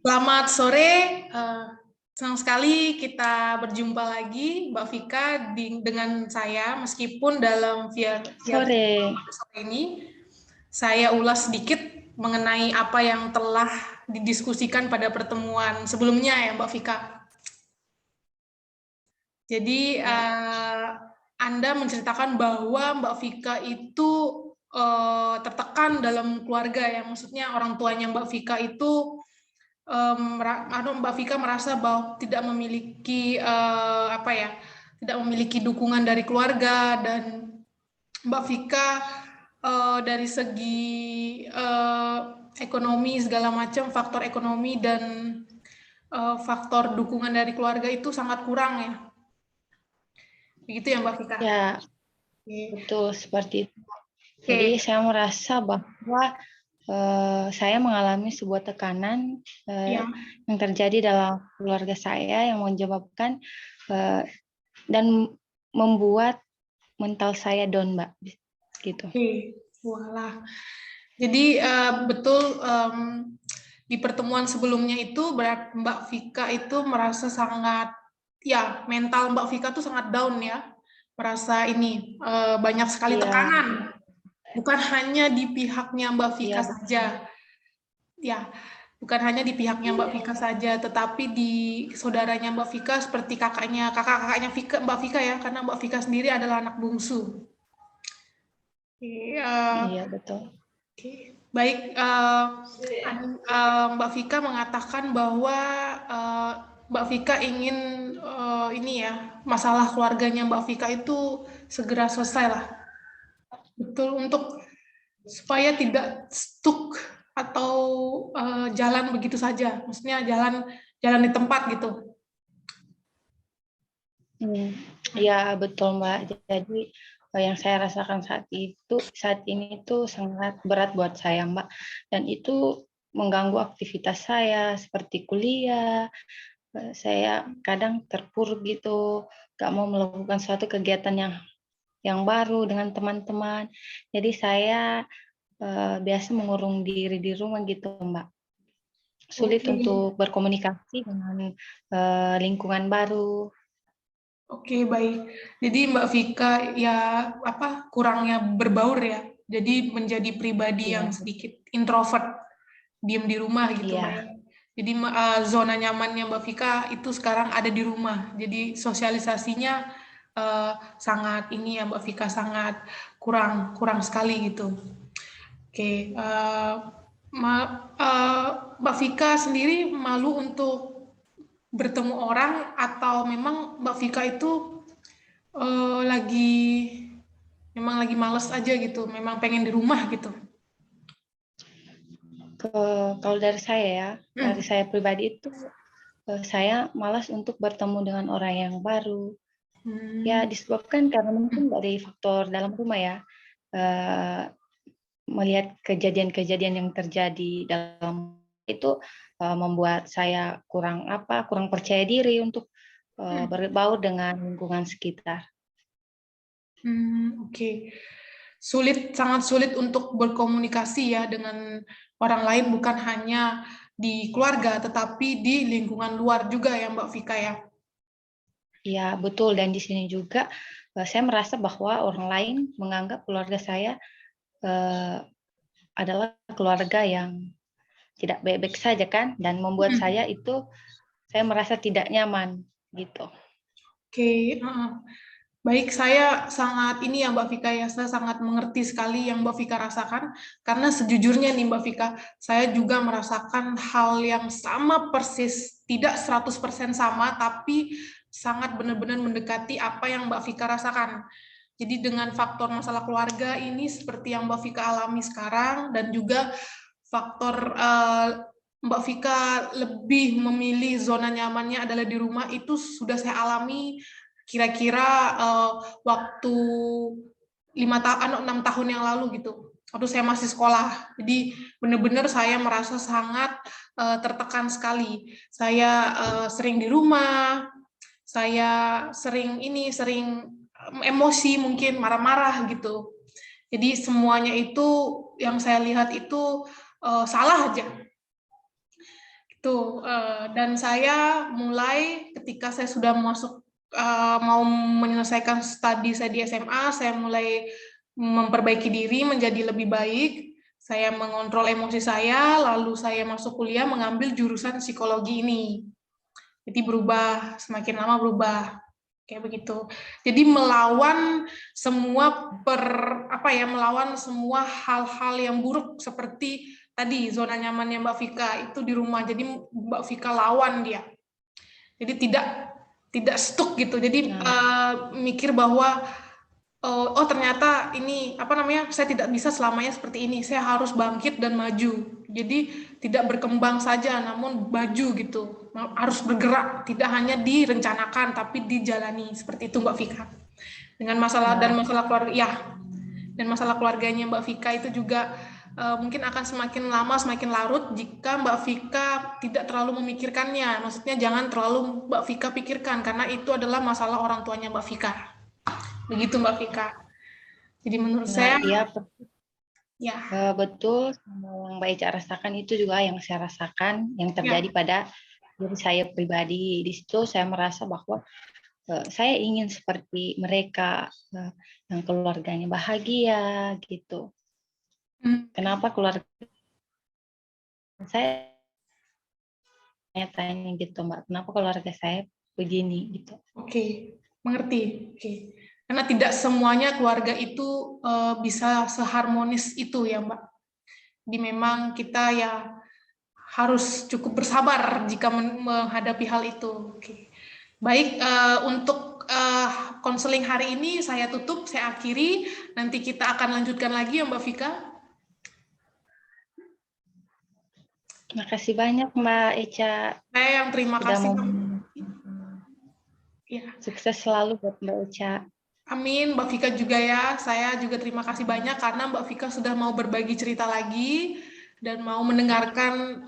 Selamat sore, senang sekali kita berjumpa lagi, Mbak Vika, dengan saya, meskipun dalam via Sore. sore ini, saya ulas sedikit mengenai apa yang telah didiskusikan pada pertemuan sebelumnya ya, Mbak Vika. Jadi, Anda menceritakan bahwa Mbak Vika itu tertekan dalam keluarga ya, maksudnya orang tuanya Mbak Vika itu Mbak Vika merasa bahwa tidak memiliki tidak memiliki dukungan dari keluarga, dan Mbak Vika dari segi ekonomi segala macam, faktor ekonomi dan faktor dukungan dari keluarga itu sangat kurang ya, begitu ya Mbak Vika? Ya, betul seperti itu. Jadi saya merasa bahwa saya mengalami sebuah tekanan yang terjadi dalam keluarga saya yang menyebabkan dan membuat mental saya down, Mbak. Gitu. Walah. Jadi betul di pertemuan sebelumnya itu Mbak Vika itu merasa sangat, ya mental Mbak Vika tuh sangat down ya, merasa ini banyak sekali tekanan, bukan hanya di pihaknya Mbak Vika saja, ya bukan hanya di pihaknya Mbak Vika saja, tetapi di saudaranya Mbak Vika seperti kakak-kakaknya Mbak Vika ya, karena Mbak Vika sendiri adalah anak bungsu. Iya, betul. Baik, Mbak Vika mengatakan bahwa Mbak Vika ingin ini ya, masalah keluarganya Mbak Vika itu segera selesai lah. Betul, untuk supaya tidak stuck atau jalan begitu saja, maksudnya jalan di tempat gitu. Ya, betul Mbak. Jadi yang saya rasakan saat ini itu sangat berat buat saya Mbak, dan itu mengganggu aktivitas saya seperti kuliah. Saya kadang terpuruk gitu, gak mau melakukan suatu kegiatan yang baru dengan teman-teman. Jadi saya biasa mengurung diri di rumah gitu Mbak. Sulit untuk berkomunikasi dengan lingkungan baru. Oke, baik. Jadi Mbak Vika ya kurangnya berbaur ya. Jadi menjadi pribadi yang sedikit introvert, diam di rumah gitu Mbak ya. Jadi zona nyamannya Mbak Vika itu sekarang ada di rumah. Jadi sosialisasinya sangat ini ya Mbak Vika, sangat kurang sekali gitu. Oke, Mbak Vika sendiri malu untuk bertemu orang, atau memang Mbak Vika itu memang lagi males aja gitu, memang pengen di rumah gitu? Kalau dari saya ya, dari saya pribadi itu saya malas untuk bertemu dengan orang yang baru. Ya disebabkan karena mungkin dari faktor dalam rumah ya, melihat kejadian-kejadian yang terjadi dalam itu membuat saya kurang percaya diri untuk berbaur dengan lingkungan sekitar. Oke. Sangat sulit untuk berkomunikasi ya dengan orang lain, bukan hanya di keluarga, tetapi di lingkungan luar juga ya Mbak Vika ya? Ya betul, dan di sini juga saya merasa bahwa orang lain menganggap keluarga saya adalah keluarga yang tidak baik-baik saja kan, dan membuat saya merasa tidak nyaman gitu. Oke, baik, saya sangat ini ya Mbak Vika ya, saya sangat mengerti sekali yang Mbak Vika rasakan, karena sejujurnya nih Mbak Vika, saya juga merasakan hal yang sama persis, tidak 100% sama, tapi sangat benar-benar mendekati apa yang Mbak Vika rasakan. Jadi dengan faktor masalah keluarga ini seperti yang Mbak Vika alami sekarang, dan juga faktor Mbak Vika lebih memilih zona nyamannya adalah di rumah, itu sudah saya alami kira-kira waktu 6 tahun yang lalu gitu, waktu saya masih sekolah. Jadi benar-benar saya merasa sangat tertekan sekali. Saya sering di rumah, saya sering emosi, mungkin marah-marah gitu. Jadi semuanya itu yang saya lihat itu salah aja. Itu dan saya mulai ketika saya sudah masuk mau menyelesaikan studi saya di SMA, saya mulai memperbaiki diri menjadi lebih baik. Saya mengontrol emosi saya, lalu saya masuk kuliah mengambil jurusan psikologi ini. Jadi berubah, semakin lama berubah. Kayak begitu. Jadi melawan semua melawan semua hal-hal yang buruk seperti tadi zona nyamannya Mbak Vika itu di rumah. Jadi Mbak Vika lawan dia. Jadi tidak stuck gitu. Jadi mikir bahwa oh ternyata ini saya tidak bisa selamanya seperti ini. Saya harus bangkit dan maju. Jadi tidak berkembang saja, namun maju gitu. Harus bergerak, tidak hanya direncanakan tapi dijalani. Seperti itu Mbak Vika. Dengan masalah keluarga, ya. Dan masalah keluarganya Mbak Vika itu juga mungkin akan semakin lama semakin larut jika Mbak Vika tidak terlalu memikirkannya. Maksudnya jangan terlalu Mbak Vika pikirkan karena itu adalah masalah orang tuanya Mbak Vika. Begitu Mbak Vika. Jadi menurut saya iya ya betul, yang Mbak Eca rasakan itu juga yang saya rasakan, yang terjadi pada diri saya pribadi. Di situ saya merasa bahwa saya ingin seperti mereka yang keluarganya bahagia gitu. Kenapa keluarga saya tanya gitu Mbak, kenapa keluarga saya begini gitu. Oke, mengerti. Oke. Karena tidak semuanya keluarga itu bisa seharmonis itu ya Mbak. Jadi memang kita ya harus cukup bersabar jika menghadapi hal itu. Oke. Baik, untuk konseling hari ini saya tutup, saya akhiri. Nanti kita akan lanjutkan lagi ya Mbak Vika. Makasih banyak Mbak Eca. Saya yang terima kasih. Ya. Sukses selalu buat Mbak Eca. Amin, Mbak Vika juga ya. Saya juga terima kasih banyak karena Mbak Vika sudah mau berbagi cerita lagi dan mau mendengarkan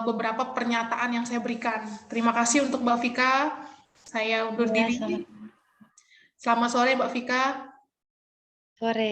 beberapa pernyataan yang saya berikan. Terima kasih untuk Mbak Vika. Saya undur diri. Selamat sore Mbak Vika. Sore.